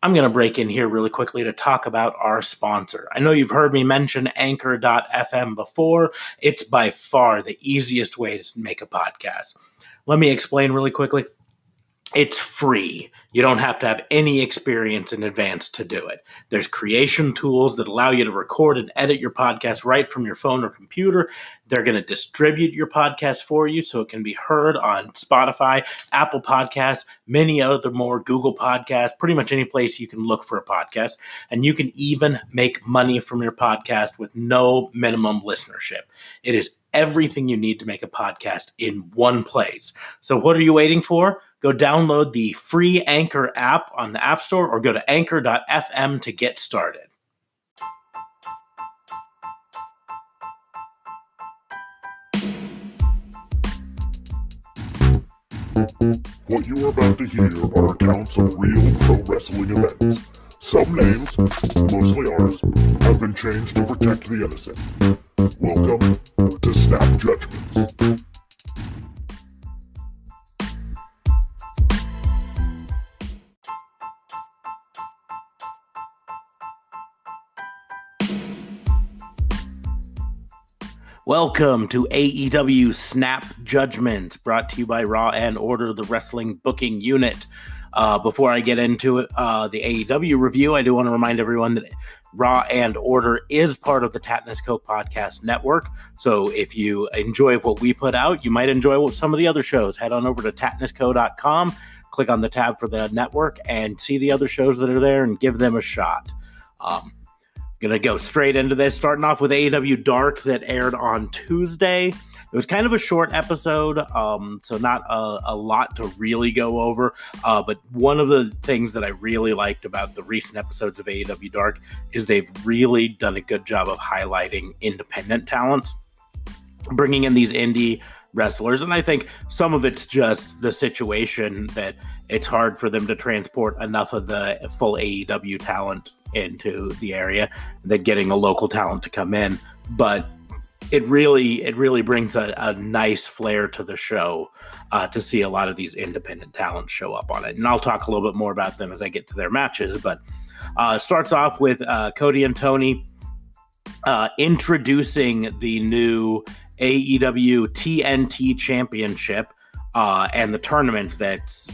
I'm going to break in here really quickly to talk about our sponsor. I know you've heard me mention Anchor.fm before. It's by far the easiest way to make a podcast. Let me explain really quickly. It's free. You don't have to have any experience in advance to do it. There's creation tools that allow you to record and edit your podcast right from your phone or computer. They're going to distribute your podcast for you so it can be heard on Spotify, Apple Podcasts, many other more, Google Podcasts, pretty much any place you can look for a podcast. And you can even make money from your podcast with no minimum listenership. It is everything you need to make a podcast in one place. So what are you waiting for? Go download the free Anchor app on the App Store or go to anchor.fm to get started. What you are about to hear are accounts of real pro wrestling events. Some names, mostly ours, have been changed to protect the innocent. Welcome to Snap Judgements. Welcome to AEW Snap Judgements, brought to you by Raw and Order, the wrestling booking unit. Before I get into it, the AEW review, I do want to remind everyone that Raw and Order is part of the Tatnus Co. podcast network. So if you enjoy what we put out, you might enjoy some of the other shows. Head on over to tatnusco.com, click on the tab for the network, and see the other shows that are there and give them a shot. Gonna go straight into this, starting off with AEW Dark that aired on Tuesday. It was kind of a short episode, so not a lot to really go over. But one of the things that I really liked about the recent episodes of AEW Dark is they've really done a good job of highlighting independent talents, bringing in these indie wrestlers. And I think some of it's just the situation that it's hard for them to transport enough of the full AEW talent into the area than getting a local talent to come in. But it really brings a nice flair to the show to see a lot of these independent talents show up on it. And I'll talk a little bit more about them as I get to their matches. But starts off with Cody and Tony introducing the new AEW TNT Championship and the tournament that's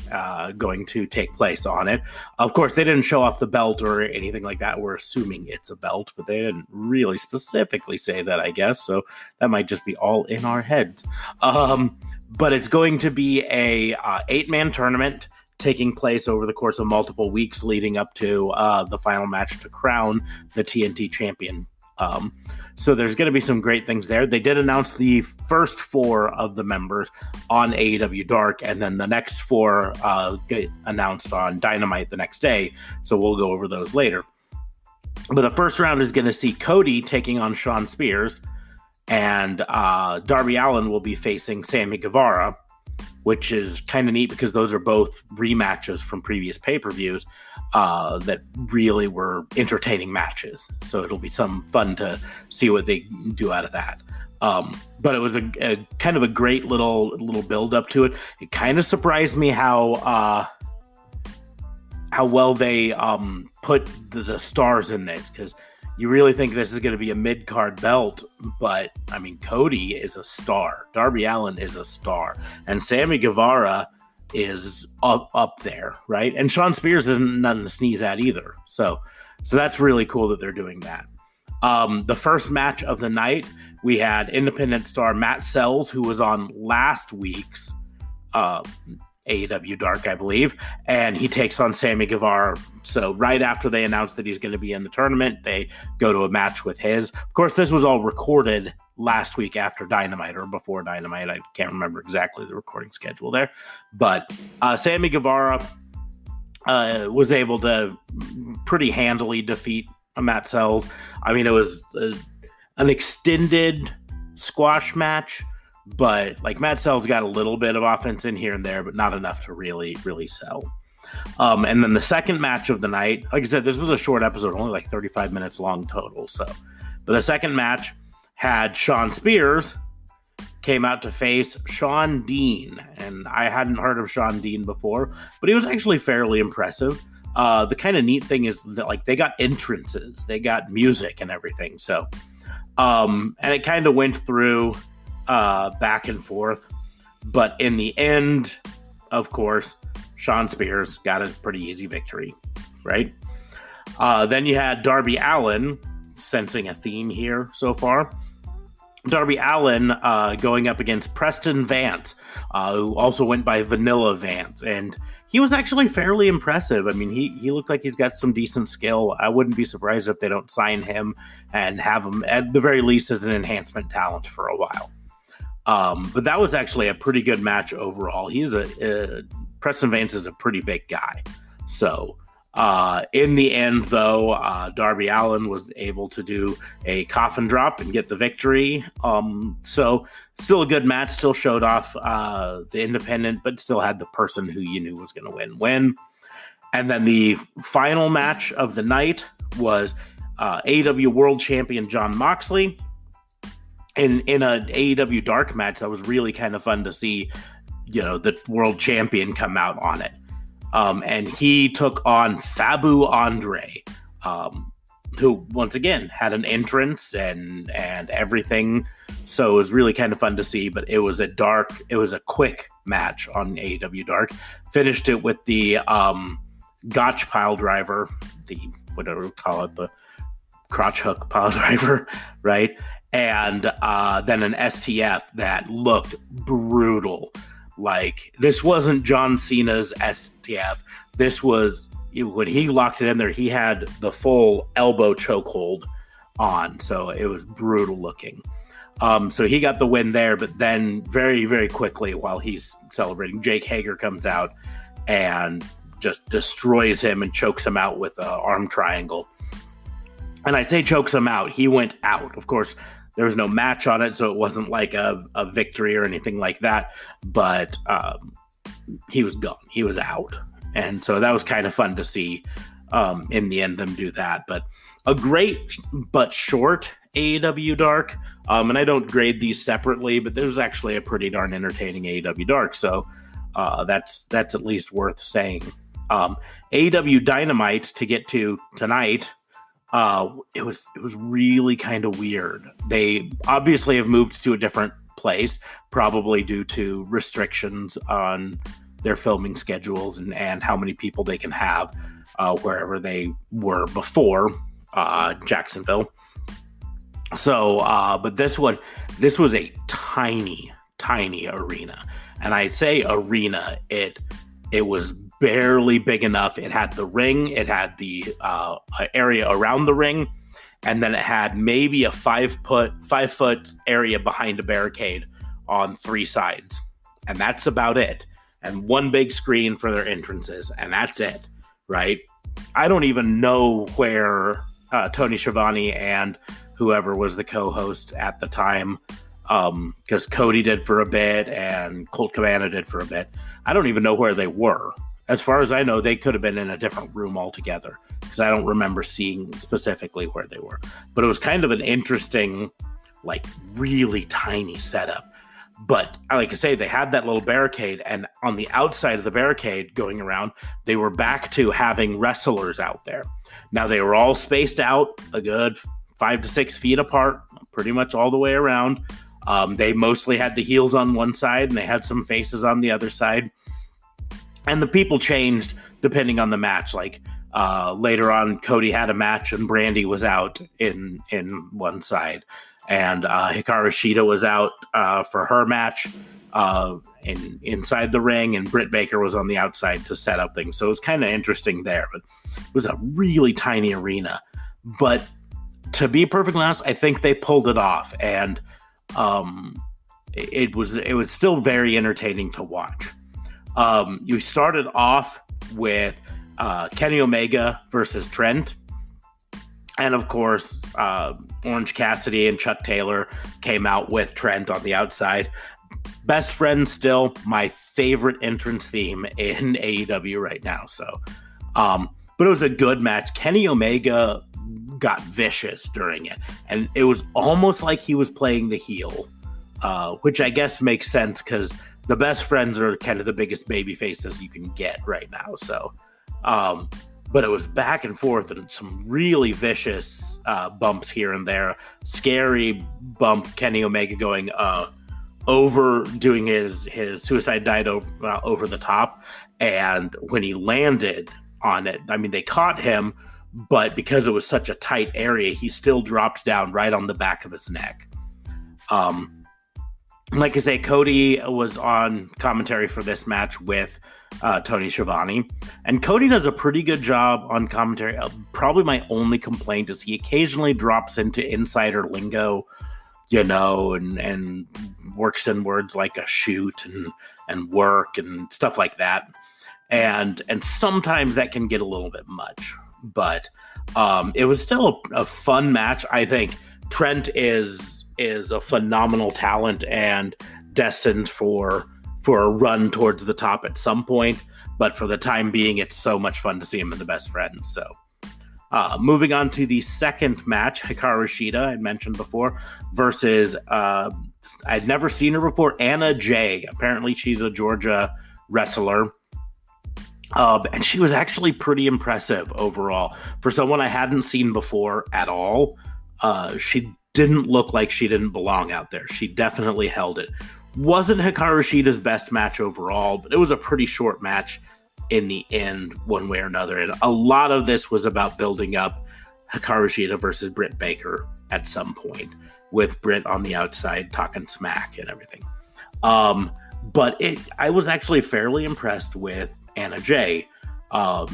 going to take place on it. Of course, they didn't show off the belt or anything like that. We're assuming it's a belt, but they didn't really specifically say that, I guess. So that might just be all in our heads. But it's going to be a 8-man tournament taking place over the course of multiple weeks leading up to the final match to crown the TNT champion. So there's going to be some great things there. They did announce the first 4 of the members on AEW Dark, and then the next 4 get announced on Dynamite the next day. So we'll go over those later. But the first round is going to see Cody taking on Shawn Spears, and Darby Allin will be facing Sammy Guevara, which is kind of neat because those are both rematches from previous pay-per-views that really were entertaining matches. So it'll be some fun to see what they do out of that. But it was a kind of a great little build up to it. It kind of surprised me how well they put the stars in this, because you really think this is going to be a mid-card belt, but, I mean, Cody is a star. Darby Allin is a star. And Sammy Guevara is up there, right? And Shawn Spears isn't nothing to sneeze at either. So that's really cool that they're doing that. The first match of the night, we had independent star Matt Sells, who was on last week's AEW Dark, I believe, and he takes on Sammy Guevara. So right after they announced that he's going to be in the tournament, they go to a match with his. Of course, this was all recorded last week after Dynamite or before Dynamite. I can't remember exactly the recording schedule there. But Sammy Guevara was able to pretty handily defeat Matt Sells. I mean, it was an extended squash match, but like Matt Sells got a little bit of offense in here and there, but not enough to really sell. And then the second match of the night, like I said, this was a short episode, only like 35 minutes long total. But the second match had Shawn Spears came out to face Shawn Dean. And I hadn't heard of Shawn Dean before, but he was actually fairly impressive. the kind of neat thing is that like they got entrances, they got music and everything. So, and it kind of went through back and forth, but in the end, of course, Shawn Spears got a pretty easy victory, right? Then you had Darby Allin, sensing a theme here so far. Darby Allin going up against Preston Vance, who also went by Vanilla Vance, and he was actually fairly impressive. I mean, he looked like he's got some decent skill. I wouldn't be surprised if they don't sign him and have him at the very least as an enhancement talent for a while. But that was actually a pretty good match overall. Preston Vance is a pretty big guy. So in the end, though, Darby Allin was able to do a coffin drop and get the victory. So still a good match, still showed off the independent, but still had the person who you knew was going to win. And then the final match of the night was AEW World Champion Jon Moxley. In an AEW Dark match, that was really kind of fun to see, the world champion come out on it. And he took on Fabu Andre, who once again had an entrance and everything. So it was really kind of fun to see, but it was a quick match on AEW Dark. Finished it with the Gotch pile driver, the whatever we call it, the crotch hook pile driver, right? And then an STF that looked brutal. Like, this wasn't John Cena's STF. This was, when he locked it in there, he had the full elbow chokehold on. So it was brutal looking. So he got the win there, but then very, very quickly while he's celebrating, Jake Hager comes out and just destroys him and chokes him out with an arm triangle. And I say chokes him out. He went out. Of course, there was no match on it, so it wasn't like a victory or anything like that. But he was gone. He was out. And so that was kind of fun to see in the end them do that. But a great but short AEW Dark. And I don't grade these separately, but this was actually a pretty darn entertaining AEW Dark. So that's at least worth saying. AEW Dynamite, to get to tonight, it was really kind of weird. They obviously have moved to a different place, probably due to restrictions on their filming schedules and how many people they can have wherever they were before, Jacksonville. So, but this was a tiny arena, and I say arena. It was barely big enough. It had the ring, it had the area around the ring, and then it had maybe a 5 foot area behind a barricade on 3 sides, and that's about it. And one big screen for their entrances, and that's it, right? I don't even know where Tony Schiavone and whoever was the co-host at the time, because Cody did for a bit and Colt Cabana did for a bit. I don't even know where they were. As far as I know, they could have been in a different room altogether, because I don't remember seeing specifically where they were. But it was kind of an interesting, like, really tiny setup. But like I say, they had that little barricade, and on the outside of the barricade going around, they were back to having wrestlers out there. Now, they were all spaced out a good 5 to 6 feet apart, pretty much all the way around. They mostly had the heels on one side, and they had some faces on the other side. And the people changed depending on the match. Like later on, Cody had a match, and Brandy was out in one side. And Hikaru Shida was out for her match inside the ring, and Britt Baker was on the outside to set up things. So it was kind of interesting there. But it was a really tiny arena. But to be perfectly honest, I think they pulled it off, and it was still very entertaining to watch. You started off with Kenny Omega versus Trent. And of course, Orange Cassidy and Chuck Taylor came out with Trent on the outside. Best Friend still my favorite entrance theme in AEW right now. So, but it was a good match. Kenny Omega got vicious during it, and it was almost like he was playing the heel, which I guess makes sense because the Best Friends are kind of the biggest baby faces you can get right now. So, but it was back and forth and some really vicious bumps here and there. Scary bump, Kenny Omega going over, doing his suicide dive over the top. And when he landed on it, I mean, they caught him, but because it was such a tight area, he still dropped down right on the back of his neck. Like I say, Cody was on commentary for this match with Tony Schiavone, and Cody does a pretty good job on commentary. Probably my only complaint is he occasionally drops into insider lingo, and works in words like a shoot and work and stuff like that. And sometimes that can get a little bit much, but it was still a fun match. I think Trent is a phenomenal talent and destined for a run towards the top at some point. But for the time being, it's so much fun to see him in the Best Friends. So moving on to the second match, Hikaru Shida, I mentioned before, versus I'd never seen her before, Anna Jay. Apparently she's a Georgia wrestler. And she was actually pretty impressive overall. For someone I hadn't seen before at all, she didn't look like she didn't belong out there. She definitely held it. Wasn't Hikaru Shida's best match overall, but it was a pretty short match in the end, one way or another. And a lot of this was about building up Hikaru Shida versus Britt Baker at some point, with Britt on the outside talking smack and everything. But I was actually fairly impressed with Anna Jay.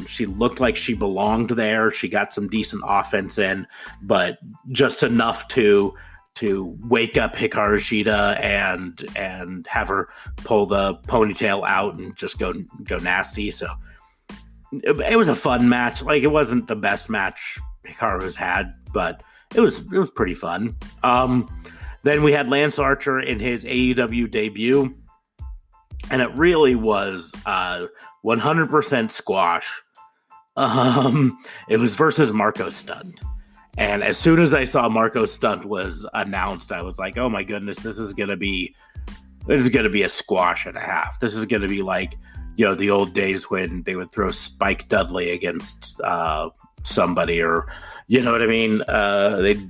She looked like she belonged there. She got some decent offense in, but just enough to wake up Hikaru Shida and have her pull the ponytail out and just go nasty. So it was a fun match. Like, it wasn't the best match Hikaru's had, but it was pretty fun. Then we had Lance Archer in his AEW debut, and it really was 100% squash. It was versus Marco Stunt. And as soon as I saw Marco Stunt was announced, I was like, oh my goodness, this is gonna be a squash and a half. This is gonna be like, the old days when they would throw Spike Dudley against somebody, or you know what I mean?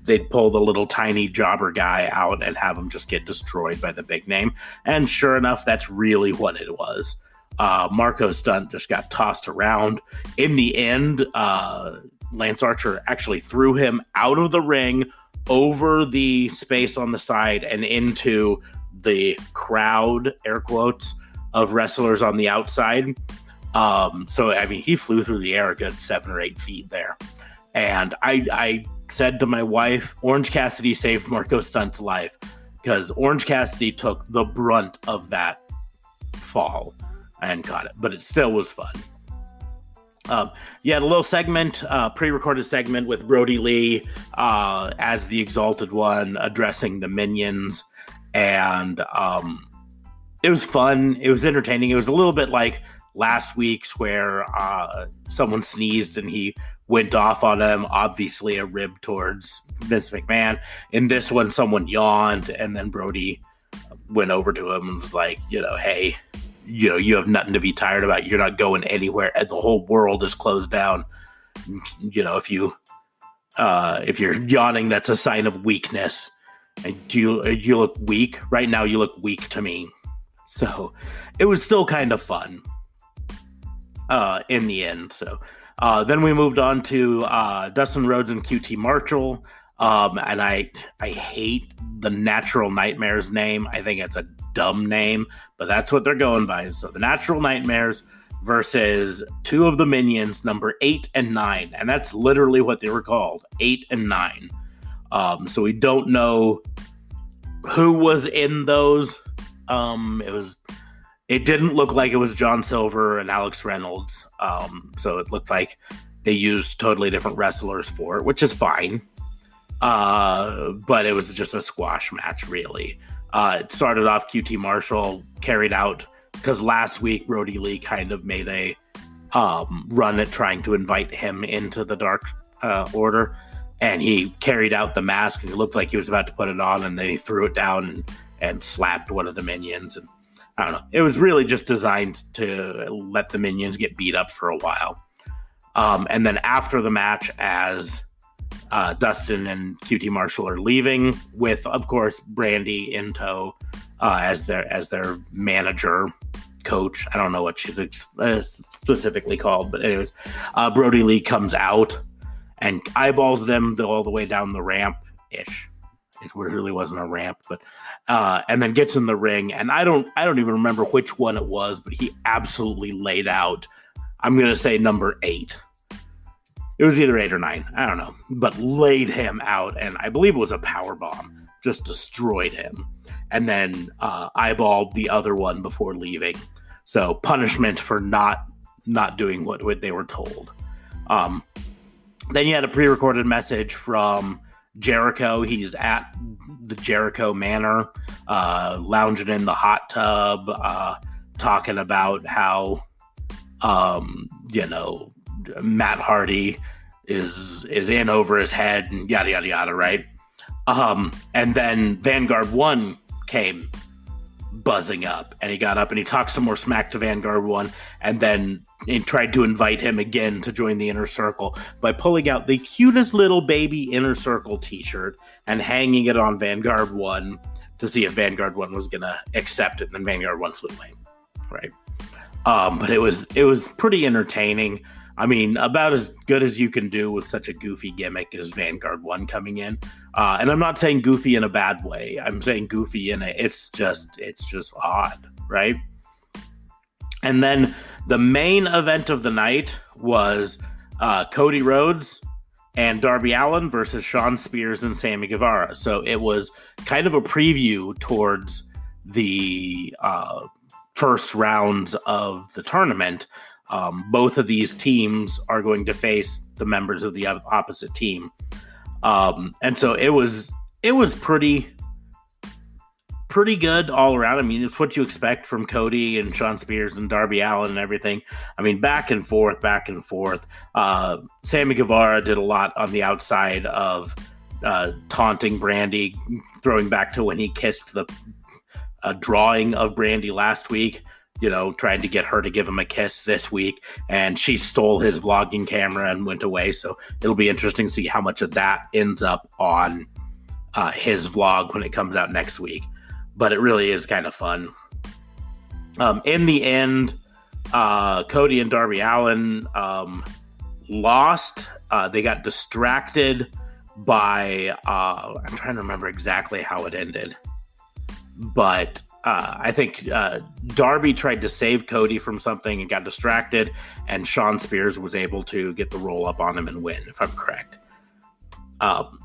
They'd pull the little tiny jobber guy out and have him just get destroyed by the big name. And sure enough, that's really what it was. Marco Stunt just got tossed around. In the end, Lance Archer actually threw him out of the ring, over the space on the side, and into the crowd, air quotes, of wrestlers on the outside. So, I mean, he flew through the air a good 7 or 8 feet there. And I said to my wife, Orange Cassidy saved Marco Stunt's life, because Orange Cassidy took the brunt of that fall and caught it. But it still was fun. You had a little segment, pre-recorded segment with Brody Lee as the Exalted One addressing the Minions. And it was fun. It was entertaining. It was a little bit like last week's where someone sneezed and he went off on him, obviously a rib towards Vince McMahon. In this one, someone yawned, and then Brody went over to him and was like, hey, you have nothing to be tired about. You're not going anywhere. The whole world is closed down. If you're yawning, that's a sign of weakness. And you look weak right now. You look weak to me. So it was still kind of fun in the end. So then we moved on to Dustin Rhodes and QT Marshall. And I hate the Natural Nightmares name. I think it's a dumb name, but that's what they're going by. So the Natural Nightmares versus two of the Minions, number 8 and 9. And that's literally what they were called, 8 and 9. So we don't know who was in those. It didn't look like it was John Silver and Alex Reynolds. So it looked like they used totally different wrestlers for it, which is fine. But it was just a squash match, really. It started off QT Marshall carried out, because last week Brody Lee kind of made a run at trying to invite him into the Dark Order, and he carried out the mask, and it looked like he was about to put it on, and then he threw it down and slapped one of the Minions. And I don't know. It was really just designed to let the Minions get beat up for a while. And then after the match, as Dustin and QT Marshall are leaving, with of course Brandy in tow as their manager, coach. I don't know what she's specifically called, but anyways, Brody Lee comes out and eyeballs them all the way down the ramp ish. It really wasn't a ramp, but and then gets in the ring, and I don't even remember which one it was, but he absolutely laid out. I'm gonna say number 8. It was either 8 or 9, I don't know, but laid him out, and I believe it was a power bomb, just destroyed him, and then eyeballed the other one before leaving. So punishment for not doing what they were told. Then you had a pre-recorded message from Jericho. He's at the Jericho Manor, lounging in the hot tub, talking about how, Matt Hardy is in over his head and yada, yada, yada, right? And then Vanguard 1 came buzzing up, and he got up and he talked some more smack to Vanguard 1, and then he tried to invite him again to join the Inner Circle by pulling out the cutest little baby Inner Circle t-shirt and hanging it on Vanguard 1 to see if Vanguard 1 was gonna accept it, and then Vanguard 1 flew away, right? But it was pretty entertaining. I mean, about as good as you can do with such a goofy gimmick as Vanguard 1 coming in. And I'm not saying goofy in a bad way. I'm saying goofy in it's just odd, right? And then the main event of the night was Cody Rhodes and Darby Allin versus Shawn Spears and Sammy Guevara. So it was kind of a preview towards the first rounds of the tournament. Both of these teams are going to face the members of the opposite team. And so it was pretty good all around. I mean, it's what you expect from Cody and Shawn Spears and Darby Allin and everything. I mean, back and forth. Sammy Guevara did a lot on the outside of taunting Brandy, throwing back to when he kissed the drawing of Brandy last week. Trying to get her to give him a kiss this week, and she stole his vlogging camera and went away. So it'll be interesting to see how much of that ends up on his vlog when it comes out next week. But it really is kind of fun. In the end, Cody and Darby Allin lost. They got distracted by, I'm trying to remember exactly how it ended, but I think Darby tried to save Cody from something and got distracted, and Shawn Spears was able to get the roll up on him and win, if I'm correct.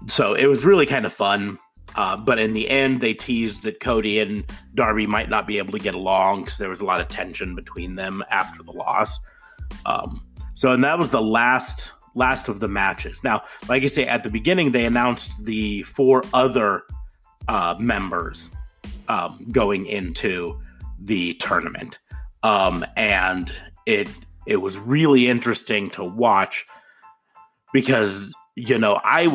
So it was really kind of fun. But in the end, they teased that Cody and Darby might not be able to get along because there was a lot of tension between them after the loss. And that was the last of the matches. Now, like I say, at the beginning, they announced the 4 other members going into the tournament. And it was really interesting to watch because, I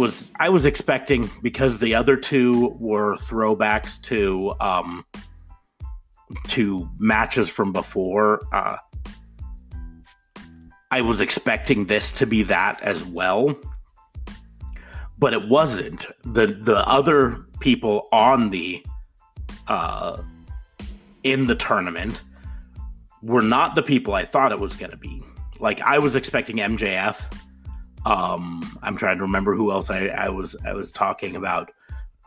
was expecting, because the other 2 were throwbacks to matches from before, I was expecting this to be that as well, but it wasn't. The other people on the in the tournament were not the people I thought it was going to be. Like, I was expecting MJF. I'm trying to remember who else I was talking about,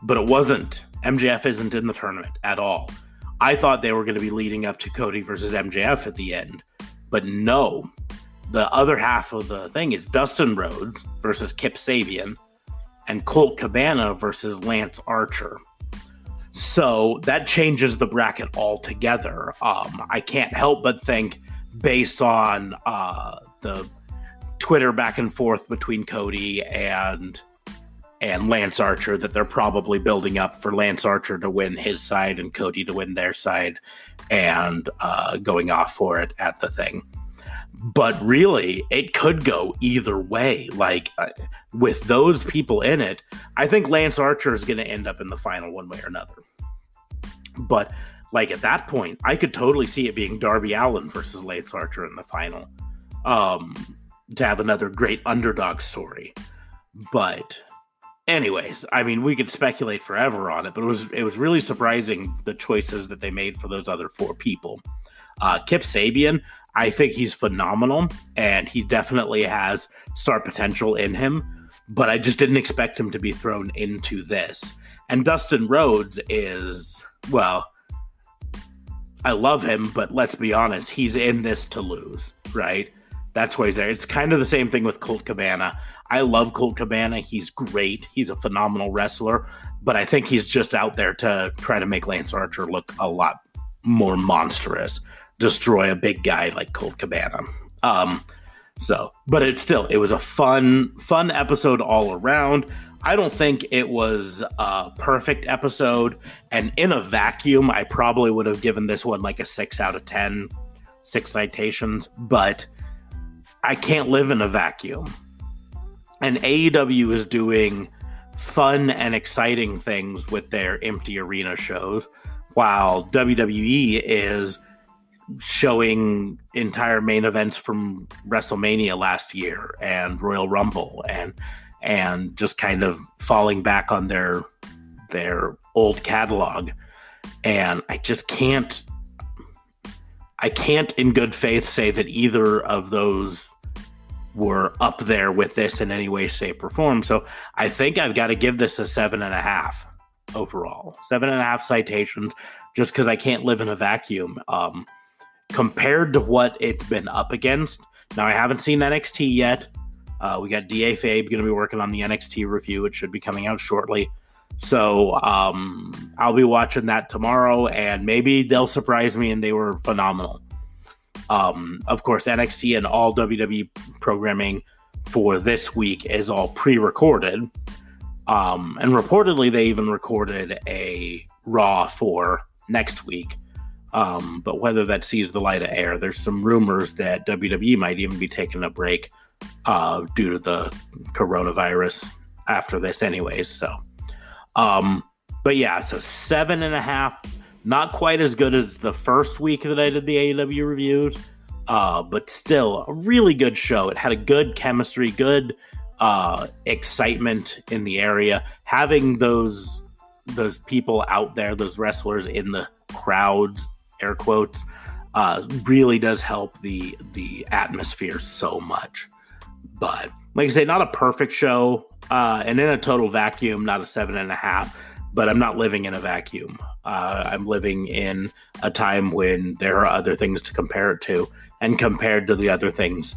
but it wasn't. MJF isn't in the tournament at all. I thought they were going to be leading up to Cody versus MJF at the end, but no. The other half of the thing is Dustin Rhodes versus Kip Sabian and Colt Cabana versus Lance Archer. So that changes the bracket altogether. I can't help but think, based on the Twitter back and forth between Cody and Lance Archer, that they're probably building up for Lance Archer to win his side and Cody to win their side, and going off for it at the thing. But really, it could go either way. Like, with those people in it, I think Lance Archer is going to end up in the final one way or another. But, like, at that point, I could totally see it being Darby Allin versus Lance Archer in the final. to have another great underdog story. But anyways, I mean, we could speculate forever on it, but it was really surprising the choices that they made for those other 4 people. Kip Sabian, I think he's phenomenal, and he definitely has star potential in him, but I just didn't expect him to be thrown into this. And Dustin Rhodes is, well, I love him, but let's be honest, he's in this to lose, right? That's why he's there. It's kind of the same thing with Colt Cabana. I love Colt Cabana. He's great. He's a phenomenal wrestler, but I think he's just out there to try to make Lance Archer look a lot more monstrous, destroy a big guy like Colt Cabana. But it was a fun episode all around. I don't think it was a perfect episode, and in a vacuum, I probably would have given this one like a 6 out of 10, 6 citations, but I can't live in a vacuum. And AEW is doing fun and exciting things with their empty arena shows, while WWE is showing entire main events from WrestleMania last year and Royal Rumble and just kind of falling back on their old catalog. And I can't in good faith say that either of those were up there with this in any way, shape, or form. So I think I've got to give this a 7.5 overall. 7.5 citations, just because I can't live in a vacuum. Compared to what it's been up against. Now, I haven't seen NXT yet. We got D.A. Fabe going to be working on the NXT review. It should be coming out shortly. So I'll be watching that tomorrow, and maybe they'll surprise me and they were phenomenal. Of course, NXT and all WWE programming for this week is all pre-recorded. And reportedly, they even recorded a Raw for next week. But whether that sees the light of air, there's some rumors that WWE might even be taking a break due to the coronavirus after this anyways. So, but yeah, so 7.5, not quite as good as the first week that I did the AEW reviews, but still a really good show. It had a good chemistry, good excitement in the area. Having those people out there, those wrestlers in the crowds, air quotes, really does help the atmosphere so much. But like I say, not a perfect show, and in a total vacuum, not a 7.5, but I'm not living in a vacuum. I'm living in a time when there are other things to compare it to, and compared to the other things,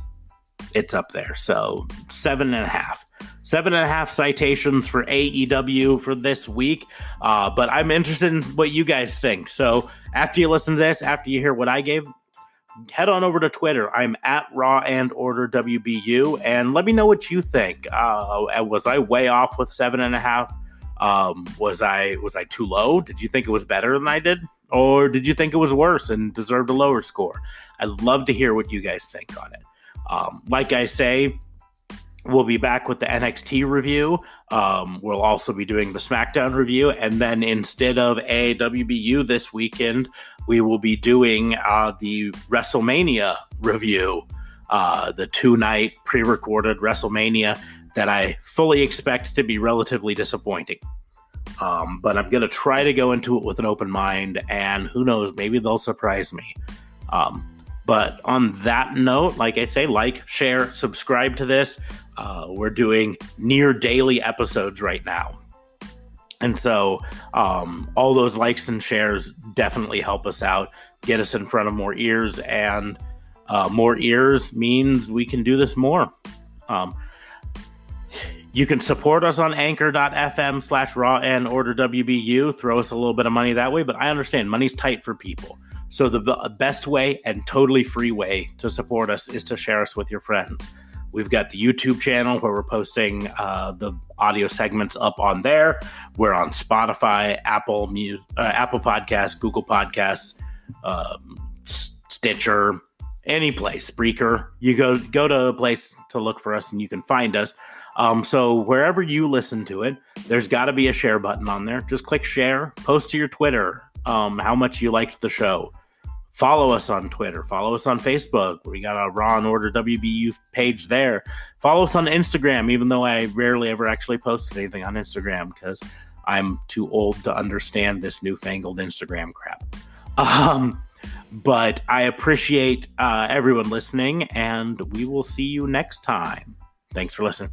it's up there. So 7.5. 7.5 citations for AEW for this week. But I'm interested in what you guys think. So after you listen to this, after you hear what I gave, head on over to Twitter. I'm at Raw and Order WBU, and let me know what you think. Was I way off with 7.5? Was I too low? Did you think it was better than I did? Or did you think it was worse and deserved a lower score? I'd love to hear what you guys think on it. Like I say, we'll be back with the NXT review. We'll also be doing the SmackDown review. And then instead of AWBU this weekend, we will be doing the WrestleMania review, the 2-night pre-recorded WrestleMania that I fully expect to be relatively disappointing. But I'm going to try to go into it with an open mind, and who knows, maybe they'll surprise me. But on that note, like I say, like, share, subscribe to this. We're doing near daily episodes right now. And so all those likes and shares definitely help us out, get us in front of more ears, and more ears means we can do this more. You can support us on anchor.fm/Raw and Order WBU. Throw us a little bit of money that way, but I understand money's tight for people. So the best way and totally free way to support us is to share us with your friends. We've got the YouTube channel where we're posting the audio segments up on there. We're on Spotify, Apple Podcasts, Google Podcasts, Stitcher, any place, Spreaker. You go to a place to look for us and you can find us. So wherever you listen to it, there's got to be a share button on there. Just click share, post to your Twitter how much you liked the show. Follow us on Twitter. Follow us on Facebook. We got a Raw and Order WBU page there. Follow us on Instagram, even though I rarely ever actually post anything on Instagram because I'm too old to understand this newfangled Instagram crap. But I appreciate everyone listening, and we will see you next time. Thanks for listening.